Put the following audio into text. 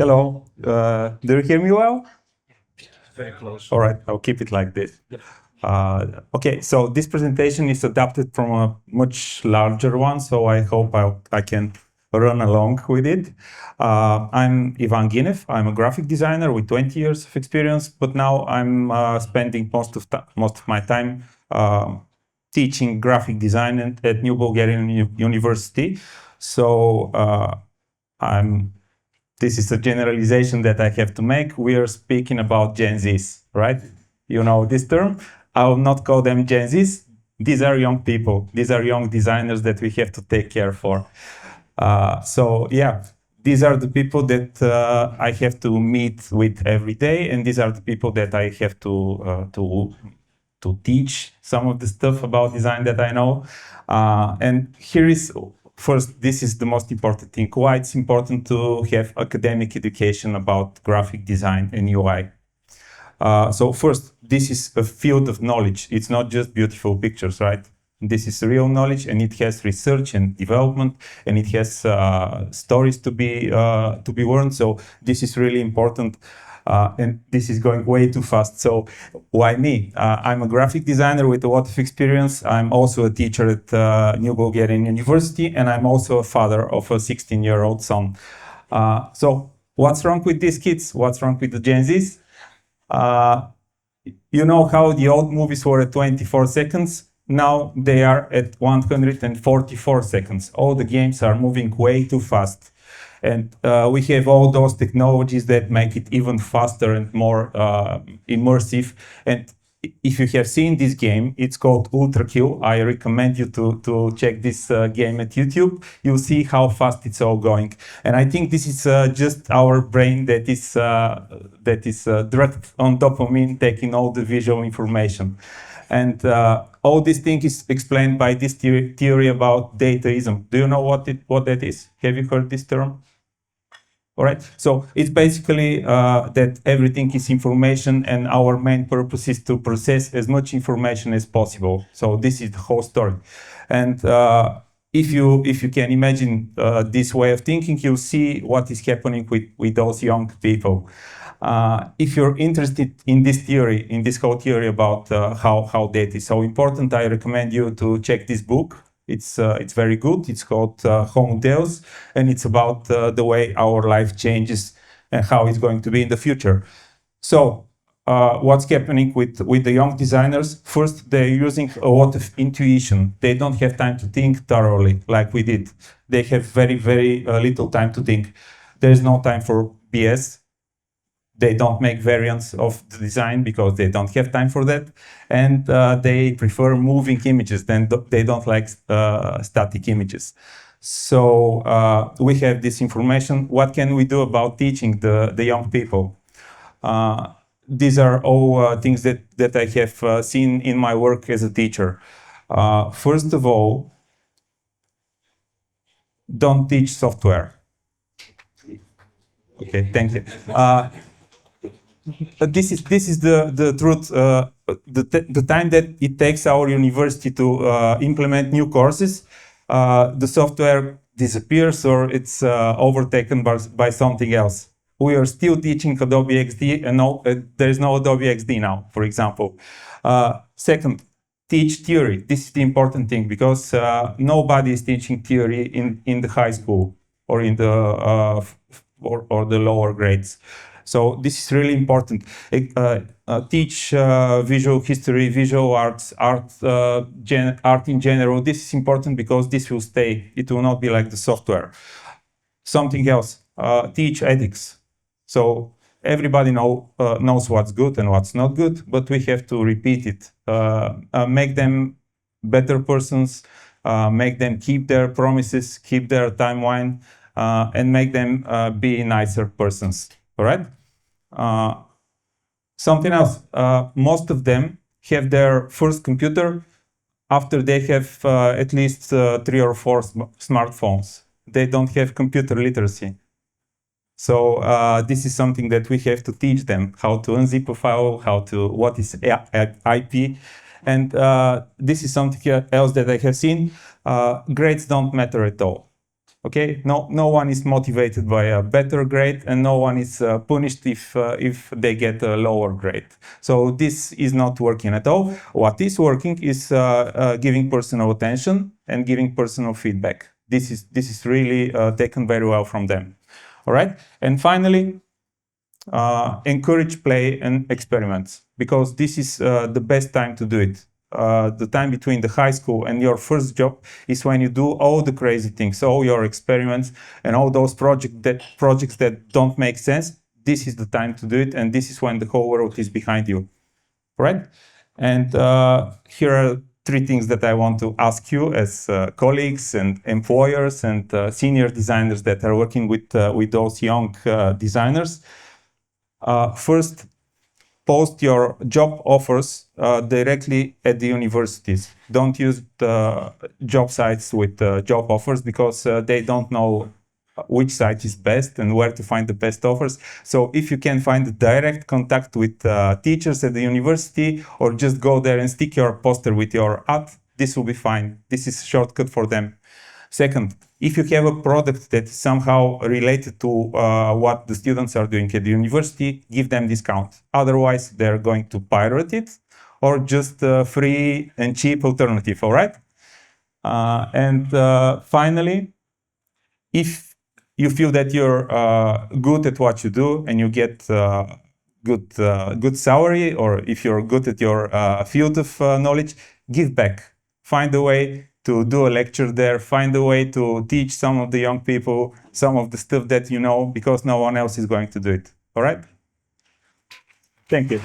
Hello, do you hear me well? Very close. All right, I'll keep it like this. Okay, so this presentation is adapted from a much larger one, so I hope I can run along with it. I'm Ivan Ginev. I'm a graphic designer with 20 years of experience, but now I'm spending most of my time teaching graphic design at New Bulgarian University. So this is a generalization that I have to make. We are speaking about Gen Zs, right? You know this term. I will not call them Gen Zs. These are young people. These are young designers that we have to take care for. So yeah, these are the people that I have to meet with every day, and these are the people that I have to teach some of the stuff about design that I know. And here is first, this is the most important thing. Why it's important to have academic education about graphic design and UI. So first, this is a field of knowledge. It's not just beautiful pictures, right? This is real knowledge, and it has research and development, and it has stories to be learned. So this is really important. And this is going way too fast. So why me? I'm a graphic designer with a lot of experience. I'm also a teacher at New Bulgarian University, and I'm also a father of a 16-year-old son. So what's wrong with these kids? What's wrong with the Gen Zs? You know how the old movies were at 24 seconds? Now they are at 144 seconds. All the games are moving way too fast. And we have all those technologies that make it even faster and more immersive. And if you have seen this game, it's called Ultra Kill. I recommend you to check this game at YouTube. You'll see how fast it's all going. And I think this is just our brain that is drugged on dopamine, taking all the visual information. And all this thing is explained by this theory about dataism. Do you know what that is? Have you heard this term? All right. So it's basically that everything is information, and our main purpose is to process as much information as possible. So this is the whole story. And if you can imagine this way of thinking, you'll see what is happening with those young people. If you're interested in this theory, in this whole theory about how data is so important, I recommend you to check this book. It's very good. It's called Homo Deus, and it's about the way our life changes and how it's going to be in the future. So what's happening with the young designers? First, they're using a lot of intuition. They don't have time to think thoroughly like we did. They have very, very little time to think. There's no time for BS. They don't make variants of the design because they don't have time for that. And they prefer moving images. They don't like static images. So we have this information. What can we do about teaching the young people? These are all things that I have seen in my work as a teacher. First of all, don't teach software. Okay, thank you. This is the truth. The time that it takes our university to implement new courses, the software disappears or it's overtaken by something else. We are still teaching Adobe XD, and there is no Adobe XD now, for example. Second, teach theory. This is the important thing, because nobody is teaching theory in the high school or in the or the lower grades. So this is really important. Teach visual history, visual arts, art in general. This is important because this will stay. It will not be like the software. Something else. Teach ethics. So everybody knows what's good and what's not good, but we have to repeat it. Make them better persons. Make them keep their promises, keep their timeline, and make them be nicer persons. All right? Something else, most of them have their first computer after they have at least 3 or 4 smartphones. They don't have computer literacy. So this is something that we have to teach them, how to unzip a file, what is IP. And this is something else that I have seen. Grades don't matter at all. Okay, no one is motivated by a better grade, and no one is punished if they get a lower grade. So this is not working at all. What is working is giving personal attention and giving personal feedback. This is really taken very well from them. All right, and finally, encourage play and experiments, because this is the best time to do it. The time between the high school and your first job is when you do all the crazy things, all your experiments and all those projects that don't make sense. This is the time to do it, and this is when the whole world is behind you, right? And here are 3 things that I want to ask you as colleagues and employers and senior designers that are working with those young designers. First, post your job offers directly at the universities. Don't use the job sites with job offers, because they don't know which site is best and where to find the best offers. So if you can find a direct contact with teachers at the university, or just go there and stick your poster with your ad, this will be fine. This is a shortcut for them. Second, if you have a product that is somehow related to what the students are doing at the university, give them discount. Otherwise, they're going to pirate it, or just a free and cheap alternative, all right? And finally, if you feel that you're good at what you do and you get good salary, or if you're good at your field of knowledge, give back. Find a way to do a lecture there, find a way to teach some of the young people some of the stuff that you know, because no one else is going to do it. All right? Thank you.